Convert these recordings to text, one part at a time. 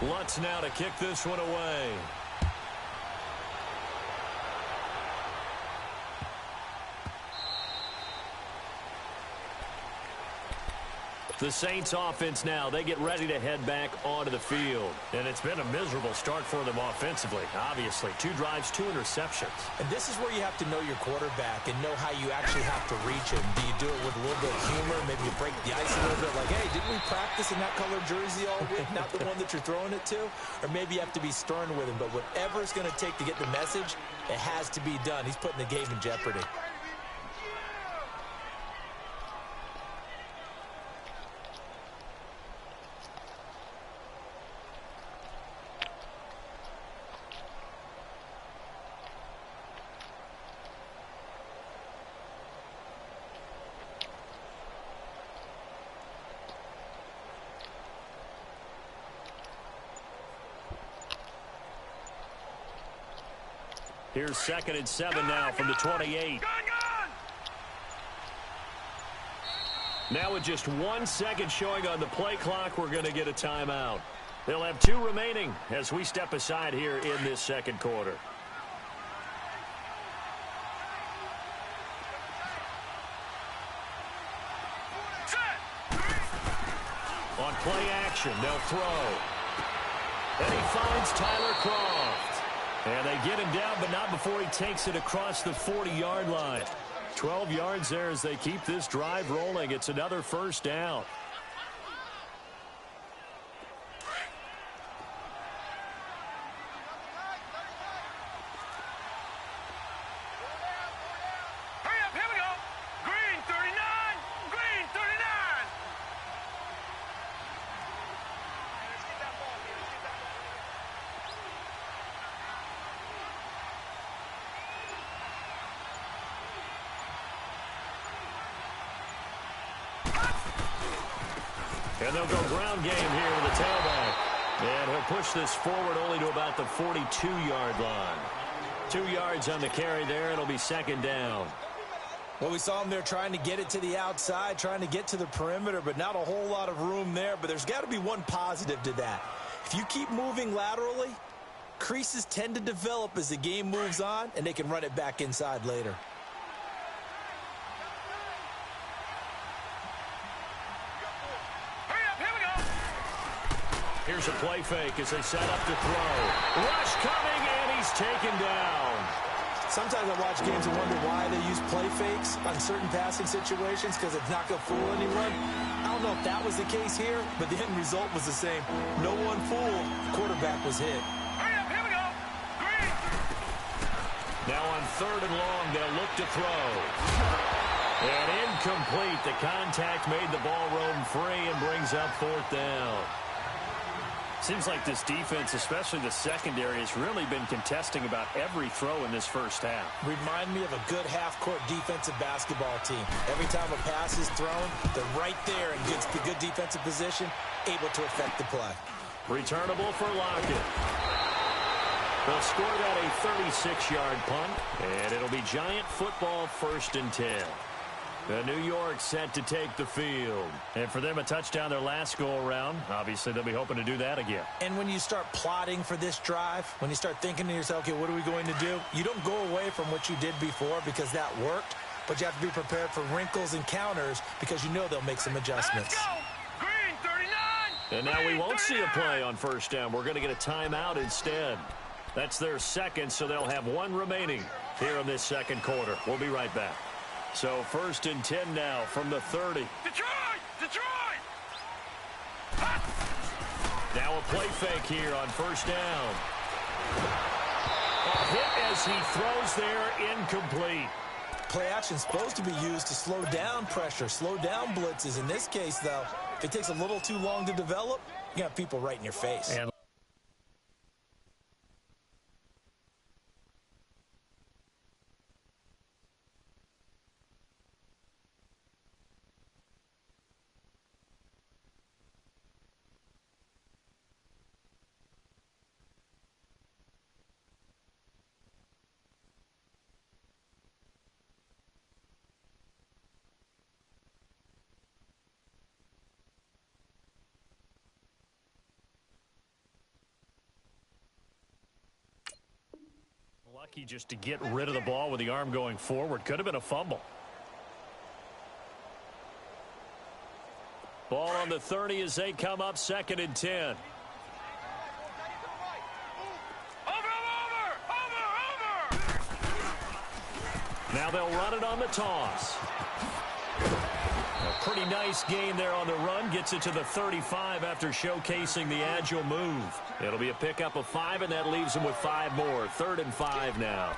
Lutz now to kick this one away. The Saints offense now, they get ready to head back onto the field. And it's been a miserable start for them offensively, obviously. 2 drives, 2 interceptions. And this is where you have to know your quarterback and know how you actually have to reach him. Do you do it with a little bit of humor? Maybe you break the ice a little bit like, hey, didn't we practice in that color jersey all week? Not the one that you're throwing it to? Or maybe you have to be stern with him. But whatever it's going to take to get the message, it has to be done. He's putting the game in jeopardy. Here's 2nd and 7 now from the 28. Now with just 1 second showing on the play clock, we're going to get a timeout. They'll have 2 remaining as we step aside here in this second quarter. On play action, they'll throw. And he finds Tyler Croft. And they get him down, but not before he takes it across the 40-yard line. 12 yards there as they keep this drive rolling. It's another first down. And they'll go ground game here with the tailback. And he'll push this forward only to about the 42-yard line. 2 yards on the carry there. It'll be 2nd down. Well, we saw him there trying to get it to the outside, trying to get to the perimeter, but not a whole lot of room there. But there's got to be one positive to that. If you keep moving laterally, creases tend to develop as the game moves on, and they can run it back inside later. Here's a play fake as they set up to throw. Rush coming, and he's taken down. Sometimes I watch games and wonder why they use play fakes on certain passing situations because it's not going to fool anyone. I don't know if that was the case here, but the end result was the same. No one fooled. Quarterback was hit. Here we go. Green. Now on 3rd and long, they'll look to throw. And incomplete. The contact made the ball roam free and brings up 4th down. Seems like this defense, especially the secondary, has really been contesting about every throw in this first half. Remind me of a good half-court defensive basketball team. Every time a pass is thrown, they're right there in good defensive position, able to affect the play. Returnable for Lockett. They'll score that a 36-yard punt, and it'll be Giant football 1st and 10. The New York set to take the field. And for them, a touchdown their last go-around. Obviously, they'll be hoping to do that again. And when you start plotting for this drive, when you start thinking to yourself, okay, what are we going to do? You don't go away from what you did before because that worked, but you have to be prepared for wrinkles and counters because you know they'll make some adjustments. Let's go. Green 39. And now we won't see a 39. play on 1st down. We're going to get a timeout instead. That's their 2nd, so they'll have 1 remaining here in this 2nd quarter. We'll be right back. So 1st and 10 now from the 30. Detroit! Now a play fake here on 1st down. A hit as he throws there, incomplete. Play action is supposed to be used to slow down pressure, slow down blitzes. In this case, though, if it takes a little too long to develop, you got people right in your face. And Lucky just to get rid of the ball with the arm going forward. Could have been a fumble. Ball on the 30 as they come up 2nd and 10. Now they'll run it on the toss. A pretty nice gain there on the run. Gets it to the 35 after showcasing the agile move. It'll be a pickup of 5, and that leaves them with 5 more. 3rd and 5 now.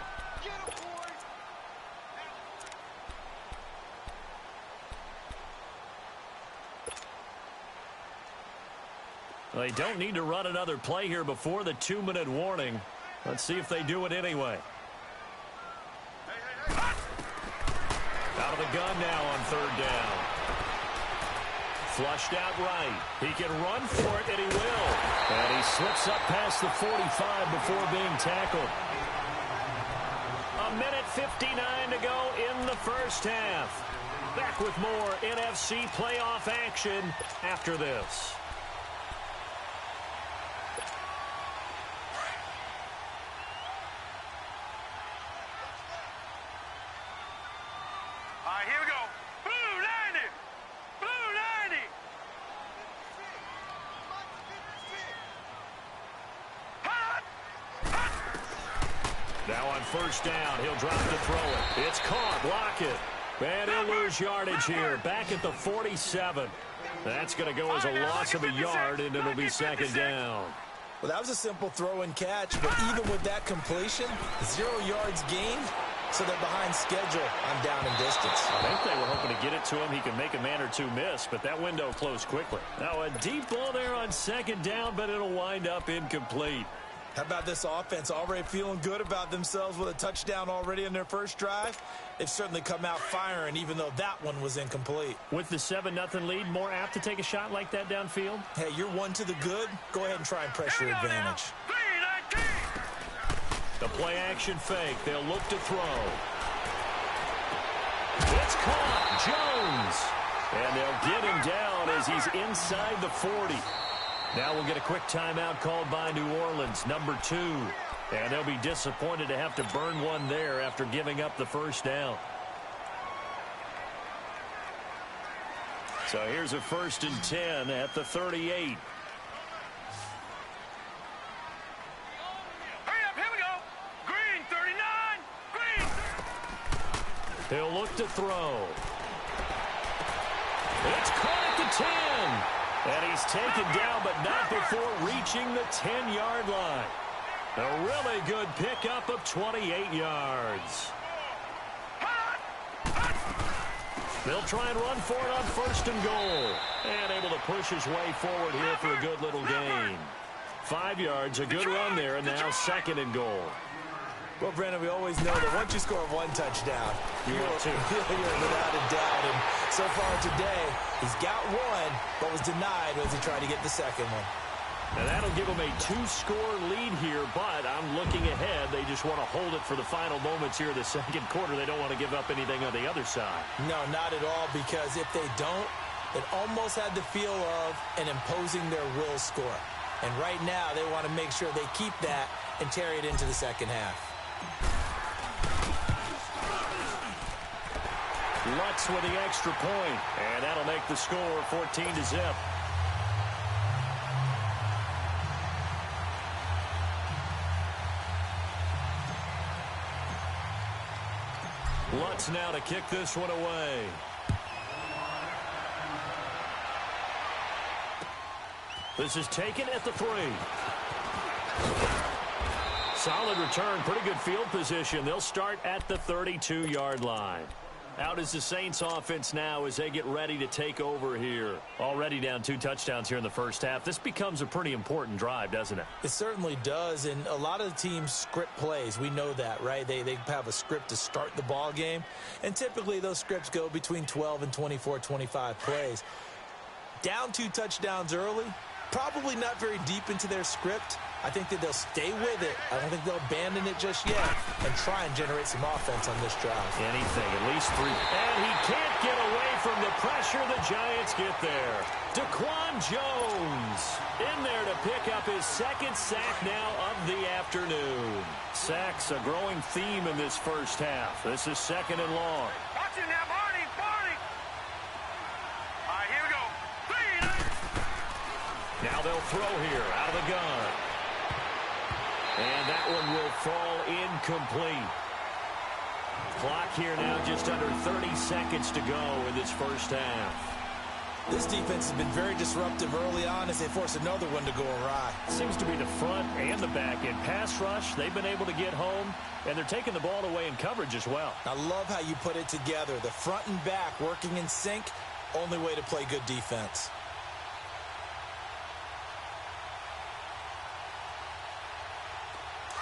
They don't need to run another play here before the 2-minute warning. Let's see if they do it anyway. Out of the gun now on 3rd down. Flushed out right. He can run for it, and he will. And he slips up past the 45 before being tackled. 1:59 to go in the first half. Back with more NFC playoff action after this. Here we go. Blue 90. Blue 90. Hot. Now on 1st down, he'll drop to throw it. It's caught. Block it. And he'll lose yardage here. Back at the 47. That's going to go as a loss of a yard, and it'll be 2nd down. Well, that was a simple throw and catch, but even with that completion, 0 yards gained. So they're behind schedule on down and distance. I think they were hoping to get it to him. He can make a man or two miss, but that window closed quickly. Now a deep ball there on 2nd down, but it'll wind up incomplete. How about this offense already feeling good about themselves with a touchdown already in their first drive? They've certainly come out firing, even though that one was incomplete. With the 7-0 lead, more apt to take a shot like that downfield? Hey, you're 1 to the good. Go ahead and try and press your advantage. The play-action fake. They'll look to throw. It's caught. Jones. And they'll get him down as he's inside the 40. Now we'll get a quick timeout called by New Orleans, number 2. And they'll be disappointed to have to burn one there after giving up the 1st down. So here's a 1st and 10 at the 38. He'll look to throw. It's caught at the 10. And he's taken down, but not before reaching the 10-yard line. A really good pickup of 28 yards. They'll try and run for it on 1st and goal. And able to push his way forward here for a good little gain. 5 yards, a good run there, and now 2nd and goal. Well, Brandon, we always know that once you score 1 touchdown, you're without a doubt. And so far today, he's got 1, but was denied as he tried to get the 2nd one. And that'll give them a 2-score lead here, but I'm looking ahead. They just want to hold it for the final moments here in the 2nd quarter. They don't want to give up anything on the other side. No, not at all, because if they don't, it almost had the feel of an imposing their will score. And right now, they want to make sure they keep that and carry it into the 2nd half. Lutz with the extra point, and that'll make the score 14-0. Lutz now to kick this one away. This is taken at the 3. Solid return, pretty good field position. They'll start at the 32-yard line. Out is the Saints offense now as they get ready to take over here. Already down 2 touchdowns here in the first half. This becomes a pretty important drive, doesn't it? It certainly does, and a lot of the teams script plays. We know that, right? They have a script to start the ball game, and typically those scripts go between 12 and 24, 25 plays. Down 2 touchdowns early, probably not very deep into their script. I think that they'll stay with it. I don't think they'll abandon it just yet and try and generate some offense on this drive. Anything, at least 3. And he can't get away from the pressure. The Giants get there. Daquan Jones in there to pick up his second sack now of the afternoon. Sacks a growing theme in this first half. This is 2nd and long. Watch it now, Barney, Barney. All right, here we go. 3. Now they'll throw here out of the gun. And that one will fall incomplete. Clock here now just under 30 seconds to go in this first half. This defense has been very disruptive early on as they force another one to go awry. Seems to be the front and the back. In pass rush, they've been able to get home, and they're taking the ball away in coverage as well. I love how you put it together. The front and back working in sync, only way to play good defense.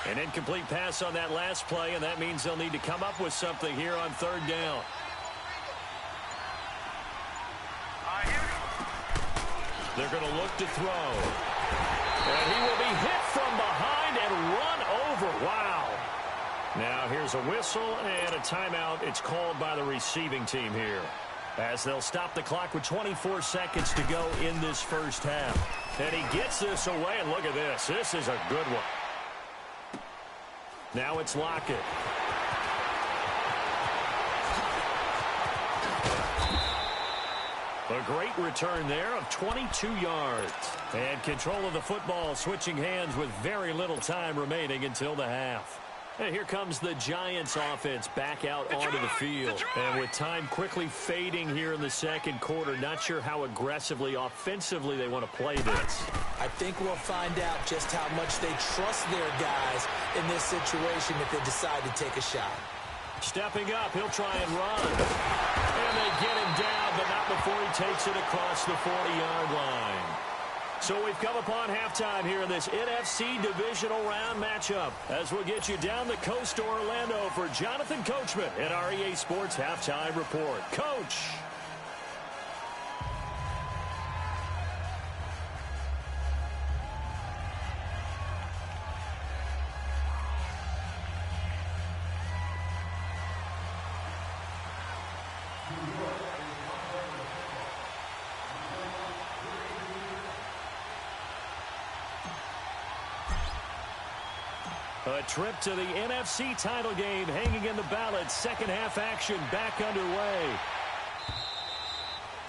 An incomplete pass on that last play, and that means they'll need to come up with something here on 3rd down. They're going to look to throw. And he will be hit from behind and run over. Wow. Now here's a whistle and a timeout. It's called by the receiving team here, as they'll stop the clock with 24 seconds to go in this first half. And he gets this away, and look at this. This is a good one. Now it's Lockett. A great return there of 22 yards. And control of the football switching hands with very little time remaining until the half. And here comes the Giants offense back out onto the field. And with time quickly fading here in the 2nd quarter, not sure how aggressively, offensively they want to play this. I think we'll find out just how much they trust their guys in this situation if they decide to take a shot. Stepping up, he'll try and run. And they get him down, but not before he takes it across the 40-yard line. So we've come upon halftime here in this NFC Divisional Round matchup, as we'll get you down the coast to Orlando for Jonathan Coachman at our EA Sports Halftime Report. Coach. A trip to the NFC title game hanging in the balance. Second half action back underway.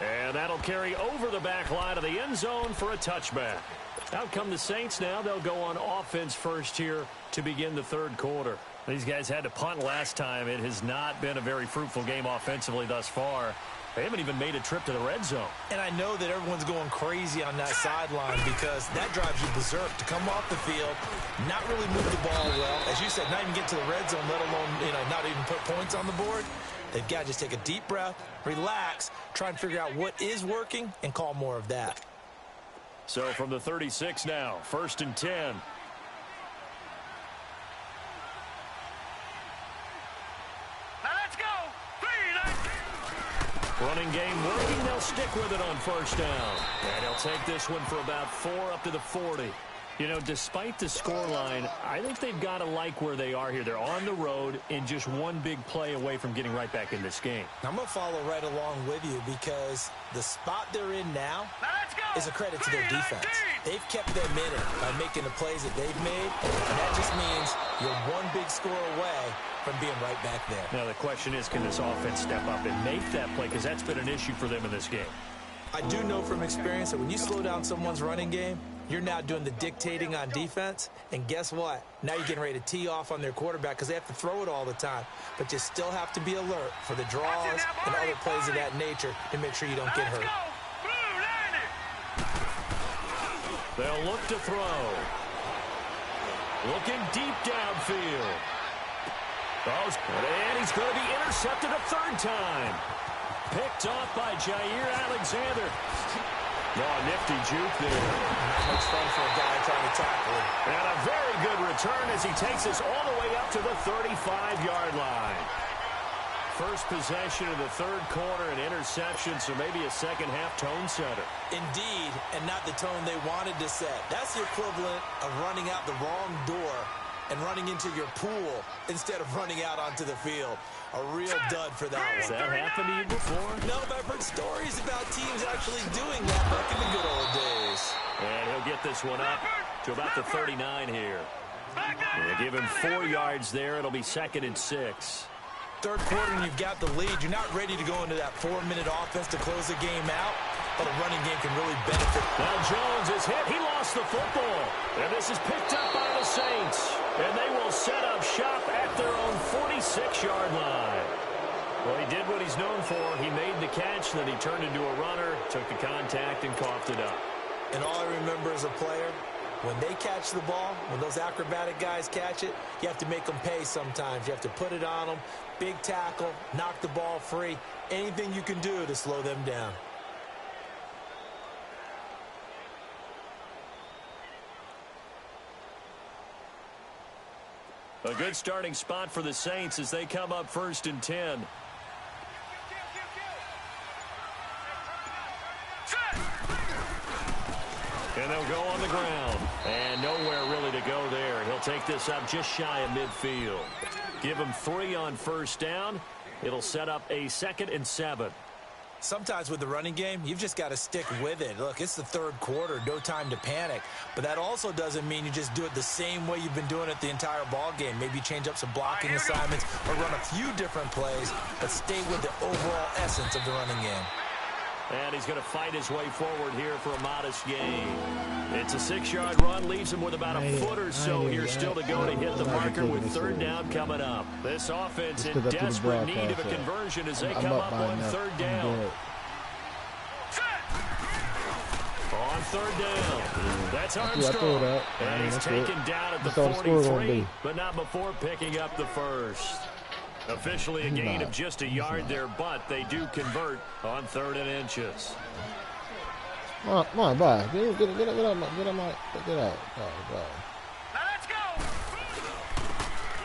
And that'll carry over the back line of the end zone for a touchback. Out come the Saints now. They'll go on offense first here to begin the 3rd quarter. These guys had to punt last time. It has not been a very fruitful game offensively thus far. They haven't even made a trip to the red zone. And I know that everyone's going crazy on that sideline because that drives you berserk to come off the field, not really move the ball well. As you said, not even get to the red zone, let alone, not even put points on the board. They've got to just take a deep breath, relax, try and figure out what is working, and call more of that. So from the 36 now, 1st and 10. Running game working. They'll stick with it on 1st down. And he'll take this one for about 4 up to the 40. Despite the scoreline, I think they've got to like where they are here. They're on the road and just one big play away from getting right back in this game. I'm going to follow right along with you because the spot they're in now is a credit to their defense. They've kept them in it by making the plays that they've made, and that just means you're one big score away from being right back there. Now the question is, can this offense step up and make that play? Because that's been an issue for them in this game. I do know from experience that when you slow down someone's running game, you're now doing the dictating on defense. And guess what? Now you're getting ready to tee off on their quarterback because they have to throw it all the time. But you still have to be alert for the draws and other plays of that nature to make sure you don't get hurt. They'll look to throw. Looking deep downfield. And he's going to be intercepted a 3rd time. Picked off by Jair Alexander. Oh, nifty juke there. Not much fun for a guy trying to tackle him. And a very good return as he takes us all the way up to the 35-yard line. First possession of the 3rd quarter, an interception, so maybe a second-half tone setter. Indeed, and not the tone they wanted to set. That's the equivalent of running out the wrong door and running into your pool instead of running out onto the field. A real dud for that one. Has that happened to you before? No, but I've heard stories about teams actually doing that back in the good old days. And he'll get this one up to about the 39 here. They'll give him 4 yards there. It'll be 2nd and 6. Third quarter and you've got the lead. You're not ready to go into that 4-minute offense to close the game out, but a running game can really benefit. Now Jones is hit. He lost the football. And this is picked up by the Saints. And they will set up shop at their own 46-yard line. Well, he did what he's known for. He made the catch, then he turned into a runner, took the contact, and coughed it up. And all I remember as a player, when they catch the ball, when those acrobatic guys catch it, you have to make them pay sometimes. You have to put it on them, big tackle, knock the ball free, anything you can do to slow them down. A good starting spot for the Saints as they come up 1st and 10. And they'll go on the ground. And nowhere really to go there. He'll take this up just shy of midfield. Give him 3 on 1st down. It'll set up a 2nd and 7. Sometimes with the running game, you've just got to stick with it. Look, it's the third quarter, no time to panic. But that also doesn't mean you just do it the same way you've been doing it the entire ball game. Maybe change up some blocking assignments or run a few different plays, but stay with the overall essence of the running game. And he's going to fight his way forward here for a modest gain. It's a 6-yard run, leaves him with about a foot or so here still to go to hit the marker with 3rd down coming up. This offense in desperate need of a conversion as they come up on 3rd down. On 3rd down, that's Armstrong. And he's taken down at the 43, but not before picking up the 1st. Officially a gain of just a yard there, but they do convert on 3rd and inches. Come on, bye. Get out. Now let's go.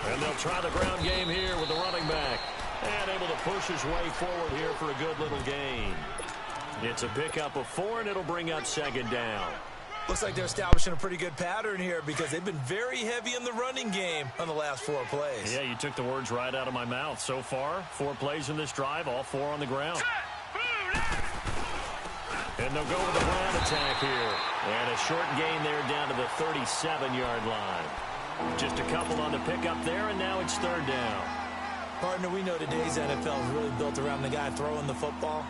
And they'll try the ground game here with the running back. And able to push his way forward here for a good little gain. It's a pickup of 4, and it'll bring up 2nd down. Looks like they're establishing a pretty good pattern here because they've been very heavy in the running game on the last 4 plays. Yeah, you took the words right out of my mouth. So far, 4 plays in this drive, all 4 on the ground. And they'll go with the ground attack here. And a short gain there down to the 37-yard line. Just a couple on the pickup there, and now it's 3rd down. Partner, we know today's NFL is really built around the guy throwing the football.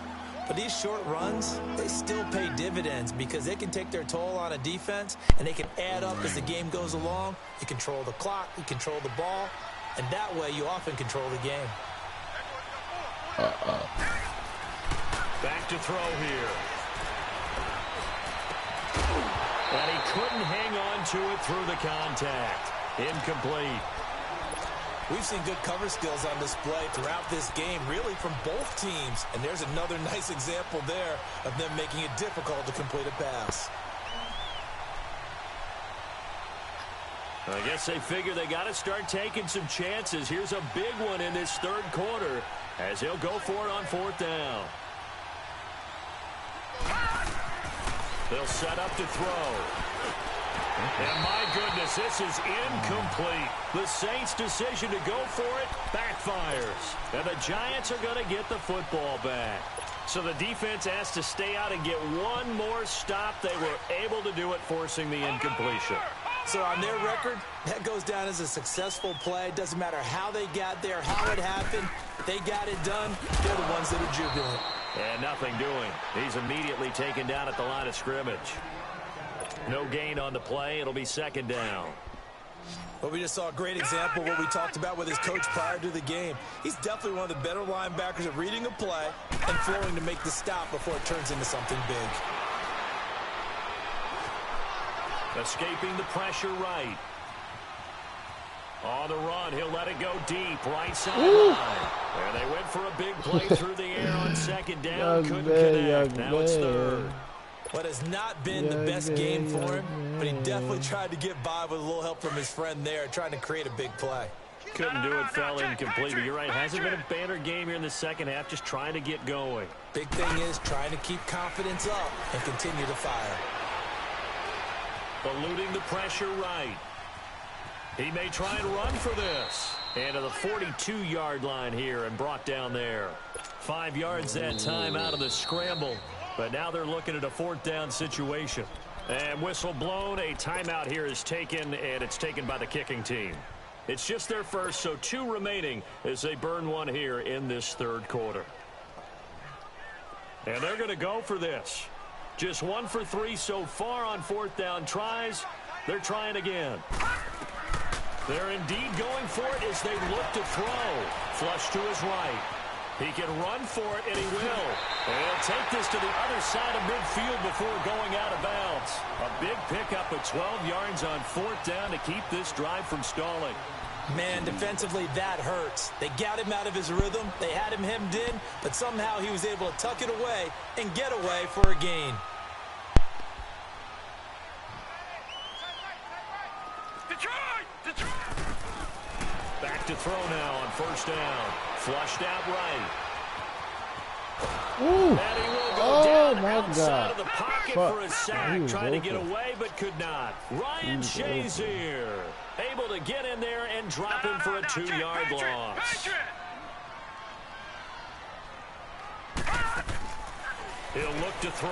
But these short runs, they still pay dividends because they can take their toll on a defense, and they can add up as the game goes along. You control the clock, you control the ball, and that way you often control the game. Back to throw here. And he couldn't hang on to it through the contact. Incomplete. We've seen good cover skills on display throughout this game, really from both teams. And there's another nice example there of them making it difficult to complete a pass. I guess they figure they got to start taking some chances. Here's a big one in this 3rd quarter as he'll go for it on 4th down. They'll set up to throw. And my goodness, this is incomplete. The Saints' decision to go for it backfires. And the Giants are going to get the football back. So the defense has to stay out and get one more stop. They were able to do it, forcing the incompletion. So on their record, that goes down as a successful play. Doesn't matter how they got there, how it happened. They got it done. They're the ones that are jubilant. And nothing doing. He's immediately taken down at the line of scrimmage. No gain on the play. It'll be 2nd down. Well, we just saw a great example of what we talked about with his coach prior to the game. He's definitely one of the better linebackers at reading a play and flowing to make the stop before it turns into something big. Escaping the pressure right. On the run, he'll let it go deep, right sideline. And they went for a big play through the air on 2nd down. Couldn't connect. Now it's 3rd. What has not been the best game for him, but he definitely tried to get by with a little help from his friend there, trying to create a big play. Couldn't do it, fell incomplete. But you're right, hasn't been a banner game here in the 2nd half, just trying to get going. Big thing is trying to keep confidence up and continue to fire. Eluding the pressure right. He may try and run for this. And to the 42-yard line here and brought down there. 5 yards that time out of the scramble. But now they're looking at a 4th down situation. And whistle blown. A timeout here is taken, and it's taken by the kicking team. It's just their first, so 2 remaining as they burn one here in this 3rd quarter. And they're going to go for this. Just 1 for 3 so far on 4th down tries. They're trying again. They're indeed going for it as they look to throw. Flush to his right. He can run for it, and he will. And he'll take this to the other side of midfield before going out of bounds. A big pickup of 12 yards on 4th down to keep this drive from stalling. Man, defensively, that hurts. They got him out of his rhythm. They had him hemmed in, but somehow he was able to tuck it away and get away for a gain. Back to throw now on 1st down. Flushed out right. Ooh. And he will go down my outside God. of the pocket for a sack. Trying to get away, but could not. Ryan Shazier able to get in there and drop him for a 2-yard loss. He'll look to throw.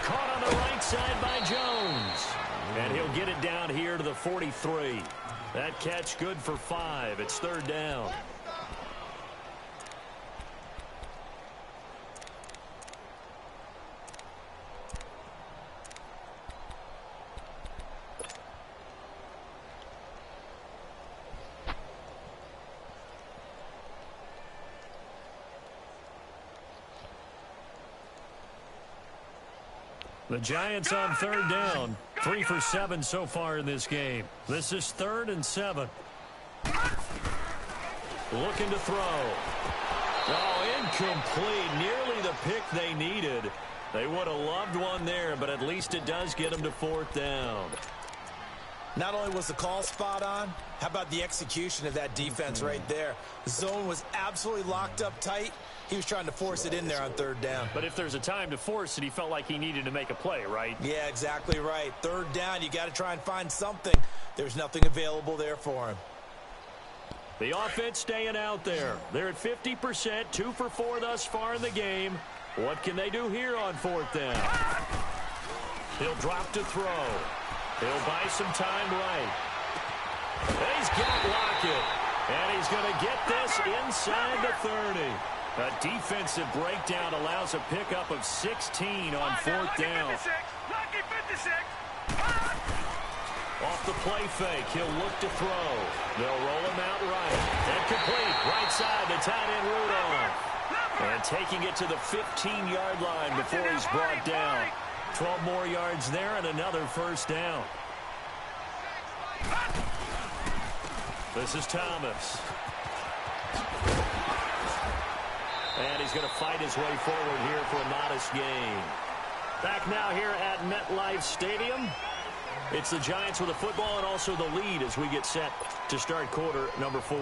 Caught on the right side by Jones. And he'll get it down here to the 43. That catch good for 5. It's 3rd down. The Giants on 3rd down. 3 for 7 so far in this game. This is 3rd and 7. Looking to throw. Oh, incomplete. Nearly the pick they needed. They would have loved one there, but at least it does get them to 4th down. Not only was the call spot on, how about the execution of that defense right there? The zone was absolutely locked up tight. He was trying to force it in there on 3rd down. But if there's a time to force it, he felt like he needed to make a play, right? Yeah, exactly right. 3rd down, you got to try and find something. There's nothing available there for him. The offense staying out there. They're at 50%, 2 for 4 thus far in the game. What can they do here on 4th down? He'll drop to throw. He'll buy some time right. And he's got Lockett. And he's going to get this inside the 30. A defensive breakdown allows a pickup of 16 on 4th down. Off the play fake, he'll look to throw. They'll roll him out right. And complete, right side, the tight end Rudolph. And taking it to the 15-yard line before he's brought down. 12 more yards there and another 1st down. This is Thomas. And he's going to fight his way forward here for a modest gain. Back now here at MetLife Stadium. It's the Giants with the football and also the lead as we get set to start quarter number 4.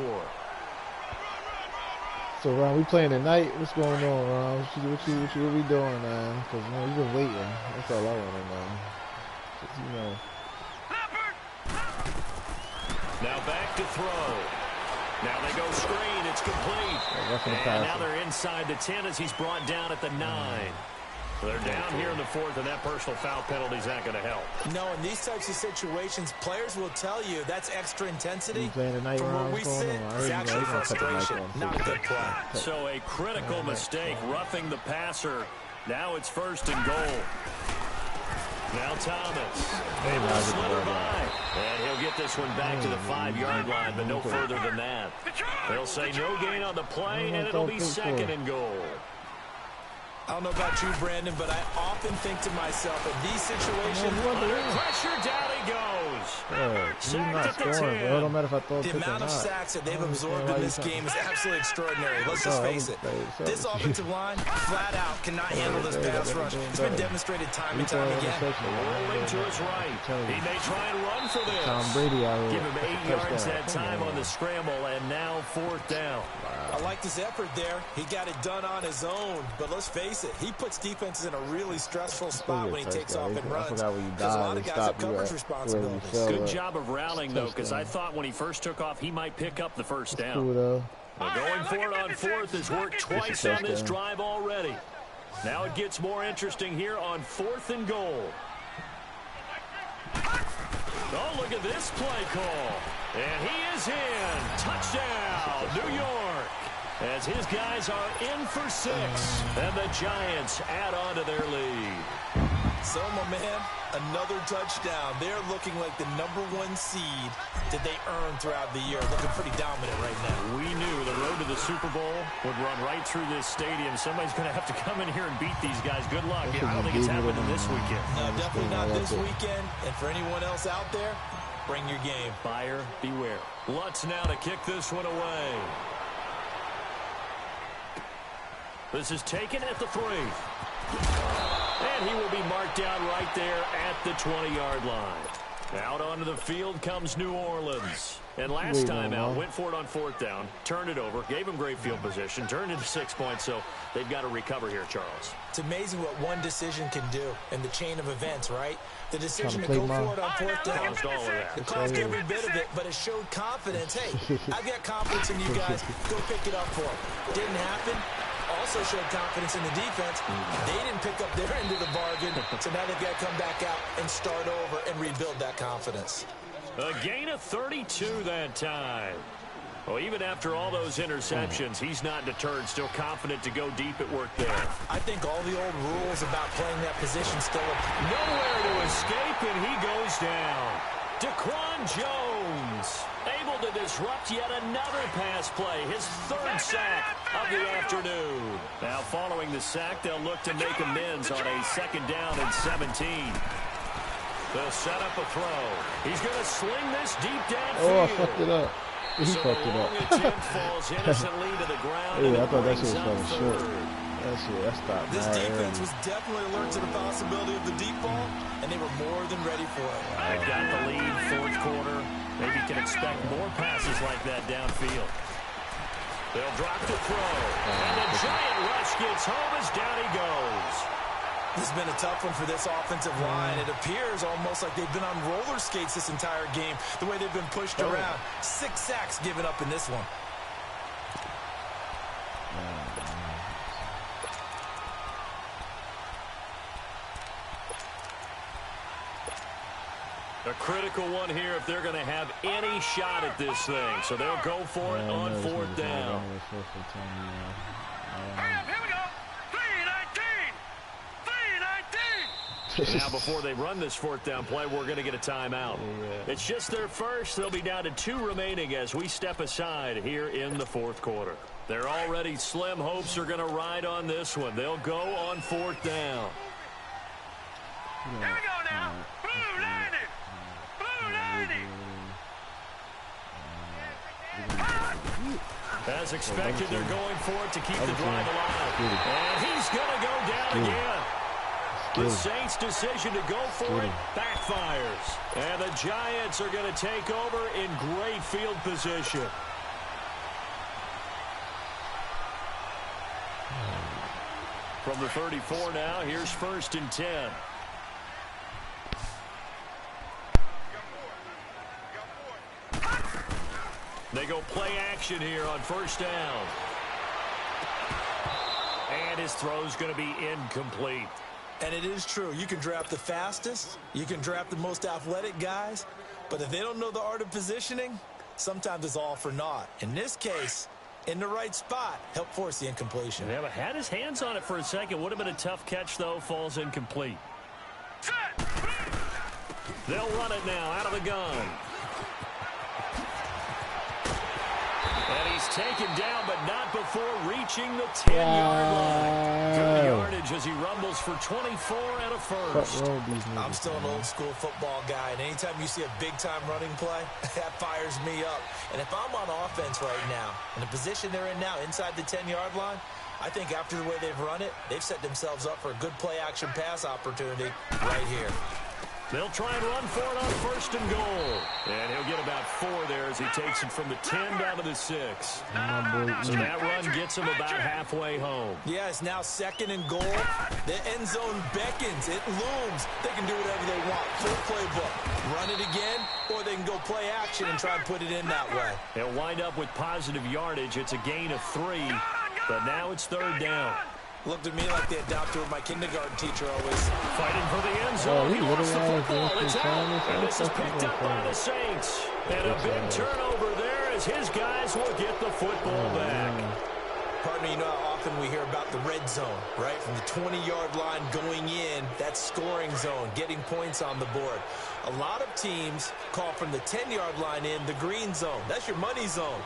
So, Ron, we playing tonight. What's going on, Ron? What we doing, man? Because, you know, we've been waiting. That's all I want to know. You know. Now back to throw. Now they go screen. It's complete. And now they're inside the 10 as he's brought down at the 9. They're down here in the 4th, and that personal foul penalty is not going to help. No, in these types of situations, players will tell you that's extra intensity. From where we sit, it's actually frustration, not a good play. So a critical mistake, roughing the passer. Now it's 1st and goal. Now Thomas. Able to slither by. And he'll get this one back to the 5-yard line, but no further than that. They'll say no gain on the play, and it'll be 2nd and goal. I don't know about you, Brandon, but I often think to myself, in these situations, under pressure, down he goes. Sacked at the 10. No matter if I throw the amount of sacks that they've absorbed in this game is absolutely extraordinary. Let's just face it. This offensive line, flat out, cannot handle this pass rush. It's been demonstrated time and time again. Rolling to his right. He may try and run for this. Tom Brady out here. Give him 8 yards that time on the scramble, and now 4th down. I like this effort there. He got it done on his own, but let's face it, he puts defenses in a really stressful spot when he takes off and runs. Because a lot of guys have coverage responsibilities. Good Good job of rallying, though, because I thought when he first took off, he might pick up the first down. Cool, though. Well, going for it on fourth has worked twice on this drive already. Now it gets more interesting here on 4th and goal. Oh, look at this play call. And he is in. Touchdown, New York. As his guys are in for 6. And the Giants add on to their lead. So, my man, another touchdown. They're looking like the #1 seed that they earned throughout the year. Looking pretty dominant right now. We knew the road to the Super Bowl would run right through this stadium. Somebody's going to have to come in here and beat these guys. Good luck. I don't think it's happening this weekend. No, definitely not this weekend. And for anyone else out there, bring your game. Buyer beware. Lutz now to kick this one away. This is taken at the 3. And he will be marked down right there at the 20-yard line. Out onto the field comes New Orleans. And last time out, went for it on 4th down, turned it over, gave him great field position, turned into 6 points, so they've got to recover here, Charles. It's amazing what one decision can do in the chain of events, right? The decision to go for it on 4th down. Caused all of that. It caused every bit of it, but it showed confidence. Hey, I've got confidence in you guys. Go pick it up for them. Didn't happen. Also showed confidence in the defense. They didn't pick up their end of the bargain, so now they've got to come back out and start over and rebuild that confidence. A gain of 32 that time. Well, even after all those interceptions, he's not deterred, still confident to go deep at work there. I think all the old rules about playing that position still apply. Nowhere to escape, and he goes down. Daquan Jones able to disrupt yet another pass play, his 3rd sack of the afternoon. Now following the sack, they'll look to make amends on a 2nd down and 17. They'll set up a throw. He's going to sling this deep downfield. Oh, I fucked it up. He fucked it up. Attempt falls innocently to the ground. Hey, I thought that shit was falling short. That stopped. This defense was definitely alert to the possibility of the deep ball, and they were more than ready for it. They've got the lead, 4th quarter. Maybe can expect more passes like that downfield. They'll drop the throw. And the giant rush gets home as down he goes. This has been a tough one for this offensive line. It appears almost like they've been on roller skates this entire game, the way they've been pushed around. 6 sacks given up in this one. A critical one here if they're going to have any shot at this thing. So they'll go for it on 4th down. Here we go. 3-19. Now before they run this 4th down play, we're going to get a timeout. It's just their first. They'll be down to 2 remaining as we step aside here in the 4th quarter. They're already slim hopes are going to ride on this one. They'll go on 4th down. Here we go now. Blue 90. Blue 90. As expected, they're going for it to keep the drive alive. And he's going to go down again. The Saints' decision to go for it backfires. And the Giants are going to take over in great field position. From the 34 now, here's 1st and 10. They go play action here on 1st down. And his throw's going to be incomplete. And it is true. You can draft the fastest. You can draft the most athletic guys. But if they don't know the art of positioning, sometimes it's all for naught. In this case, in the right spot, help force the incompletion. Yeah, but had his hands on it for a second. Would have been a tough catch, though. Falls incomplete. They'll run it now out of the gun. And he's taken down, but not before reaching the 10-yard line. Good yardage as he rumbles for 24 and a first. I'm still an old-school football guy, and anytime you see a big-time running play, that fires me up. And if I'm on offense right now, in the position they're in now, inside the 10-yard line, I think after the way they've run it, they've set themselves up for a good play-action pass opportunity right here. They'll try and run for it on 1st and goal. And he'll get about 4 there as as he takes it from the 10 down to the 6. So that run gets him about halfway home. Yeah, it's now 2nd and goal. The end zone beckons. It looms. They can do whatever they want. Full playbook. Run it again, or they can go play action and try and put it in that way. They'll wind up with positive yardage. It's a gain of 3, but now it's 3rd down. Looked at me like they adopted what my kindergarten teacher always. Fighting for the end zone. He lost the football. It's out. And this is picked up by the Saints. And a big turnover there as his guys will get the football back. Partner, you know how often we hear about the red zone, right? From the 20-yard line going in, that's scoring zone, getting points on the board. A lot of teams call from the 10-yard line in the green zone. That's your money zone.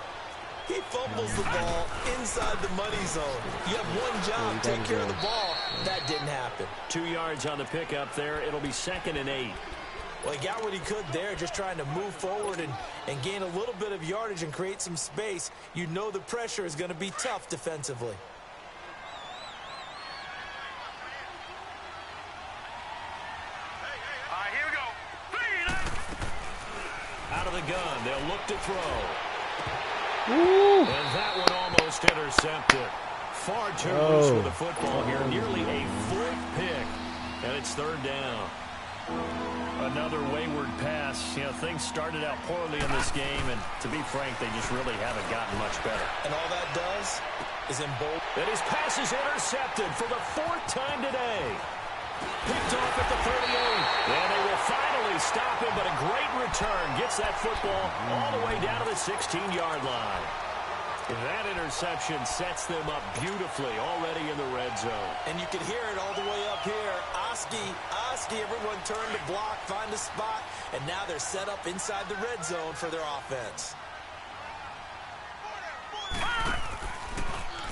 He fumbles the ball inside the money zone. You have one job, take care of the ball. That didn't happen. 2 yards on the pickup there. It'll be 2nd and 8. Well, he got what he could there, just trying to move forward and gain a little bit of yardage and create some space. You know the pressure is going to be tough defensively. Here we go. Out of the gun, they'll look to throw. Ooh. And that one almost intercepted. Far too loose with the football here. Nearly a 4th pick. And it's 3rd down. Another wayward pass. You know, things started out poorly in this game, and to be frank, they just really haven't gotten much better. And all that does is embolden. And his pass is intercepted for the 4th time today. Picked off at the 38. And they will finally stop him, but a great return. Gets that football all the way down to the 16-yard line. That interception sets them up beautifully already in the red zone. And you can hear it all the way up here. Oski, everyone turn to block, find a spot, and now they're set up inside the red zone for their offense.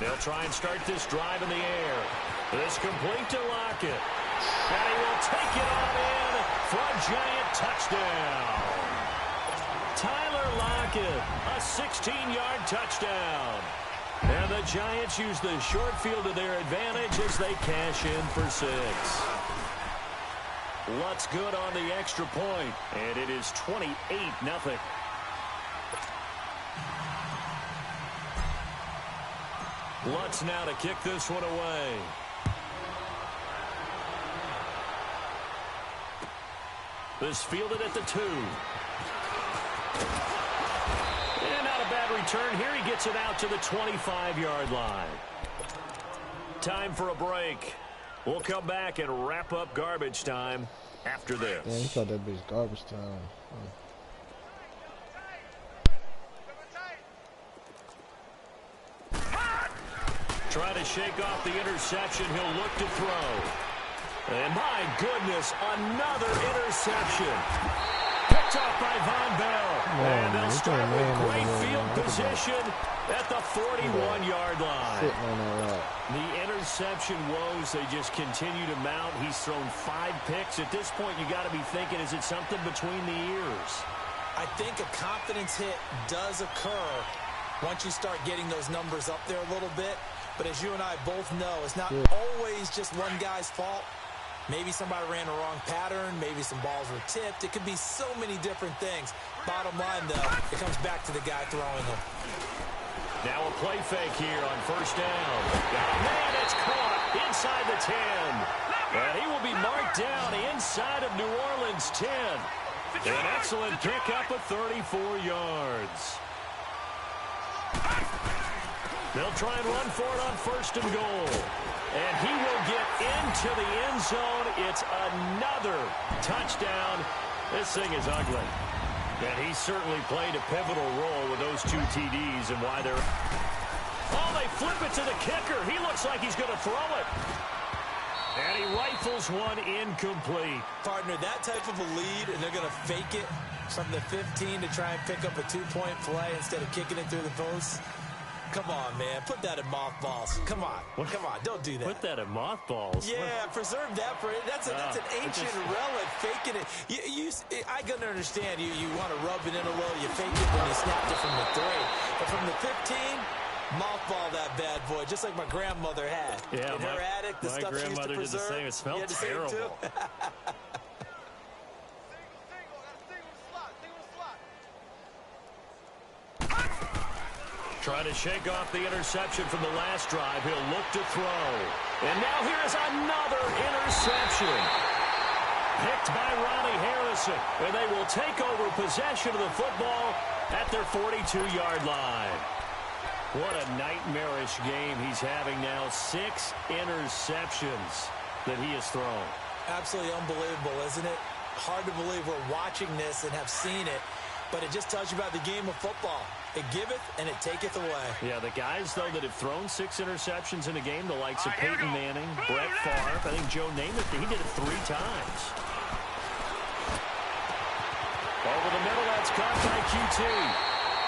They'll try and start this drive in the air. This complete to Lockett. And he will take it on in for a giant touchdown. Tyler Lockett, a 16-yard touchdown. And the Giants use the short field to their advantage as they cash in for 6. Lutz good on the extra point, and it is 28-0. Lutz now to kick this one away. This fielded at the 2. And not a bad return here. He gets it out to the 25-yard line. Time for a break. We'll come back and wrap up garbage time after this. Yeah, he thought that bitch garbage time. Try to shake off the interception. He'll look to throw. And my goodness, another interception. Picked off by Von Bell. And they'll start with great field position at the 41-yard line. The interception woes, they just continue to mount. He's thrown 5 picks. At this point, you got to be thinking, is it something between the ears? I think a confidence hit does occur once you start getting those numbers up there a little bit. But as you and I both know, it's not always just one guy's fault. Maybe somebody ran a wrong pattern. Maybe some balls were tipped. It could be so many different things. Bottom line, though, it comes back to the guy throwing them. Now a play fake here on 1st down. Man, it's caught inside the 10. And he will be marked down inside of New Orleans' 10. An excellent pickup of 34 yards. They'll try and run for it on 1st and goal. And he will get into the end zone. It's another touchdown. This thing is ugly. And he certainly played a pivotal role with those 2 TDs and why they're... Oh, they flip it to the kicker. He looks like he's going to throw it. And he rifles one incomplete. Partner, that type of a lead, and they're going to fake it from the 15 to try and pick up a 2-point play instead of kicking it through the post. Come on, man. Put that in mothballs. Come on. Come on. Don't do that. Put that in mothballs? Yeah, preserve that for it. That's an ancient relic. Faking it. I can understand. You want to rub it in a little. You fake it when you snapped it from the 3. But from the 15, mothball that bad boy, just like my grandmother had. Yeah, in her attic, the stuff she used to preserve. Did the same. It smelled terrible. Trying to shake off the interception from the last drive. He'll look to throw. And now here's another interception. Picked by Ronnie Harrison. And they will take over possession of the football at their 42-yard line. What a nightmarish game he's having now. 6 interceptions that he has thrown. Absolutely unbelievable, isn't it? Hard to believe we're watching this and have seen it, but it just tells you about the game of football. It giveth and it taketh away. Yeah, the guys, though, that have thrown 6 interceptions in a game, the likes of Peyton Manning, Brett Favre, I think Joe Namath, he did it 3 times. Over the middle, that's caught by QT.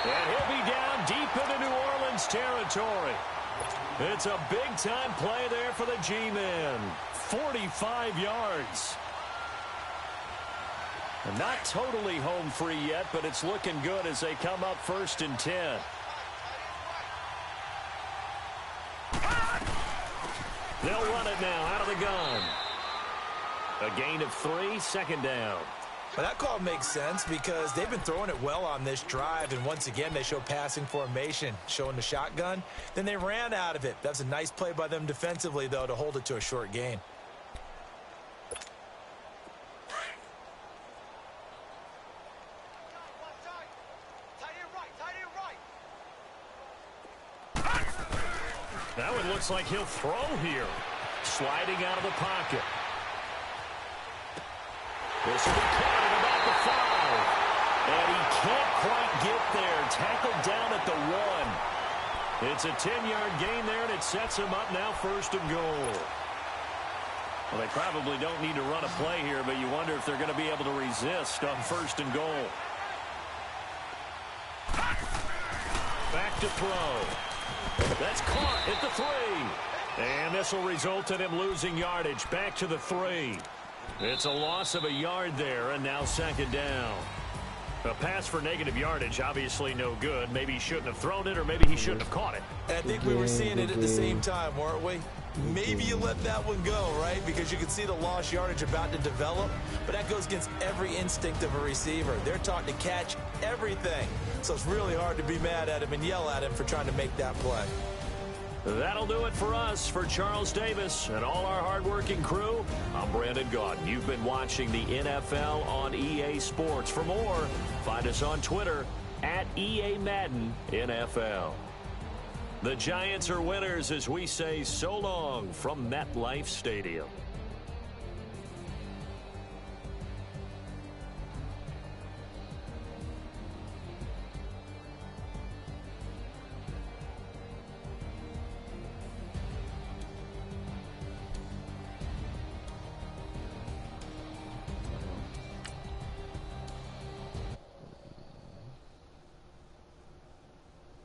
And he'll be down deep into New Orleans territory. It's a big-time play there for the G-Men. 45 yards. And not totally home free yet, but it's looking good as they come up 1st and 10. They'll run it now out of the gun. A gain of 3, 2nd down. Well, that call makes sense because they've been throwing it well on this drive, and once again they show passing formation, showing the shotgun. Then they ran out of it. That's a nice play by them defensively, though, to hold it to a short gain. Now it looks like he'll throw here. Sliding out of the pocket. This will be caught at about the 5. And he can't quite get there. Tackled down at the 1. It's a 10-yard gain there, and it sets him up now 1st and goal. Well, they probably don't need to run a play here, but you wonder if they're going to be able to resist on 1st and goal. Back to throw. That's caught at the 3. And this will result in him losing yardage. Back to the 3. It's a loss of a yard there, and now 2nd down. A pass for negative yardage, obviously no good. Maybe he shouldn't have thrown it, or maybe he shouldn't have caught it. And I think we were seeing it at the same time, weren't we? Maybe you let that one go, right? Because you can see the lost yardage about to develop. But that goes against every instinct of a receiver. They're taught to catch everything. So it's really hard to be mad at him and yell at him for trying to make that play. That'll do it for us. For Charles Davis and all our hardworking crew, I'm Brandon Gaudin. You've been watching the NFL on EA Sports. For more, find us on Twitter at EA Madden NFL. The Giants are winners as we say so long from MetLife Stadium.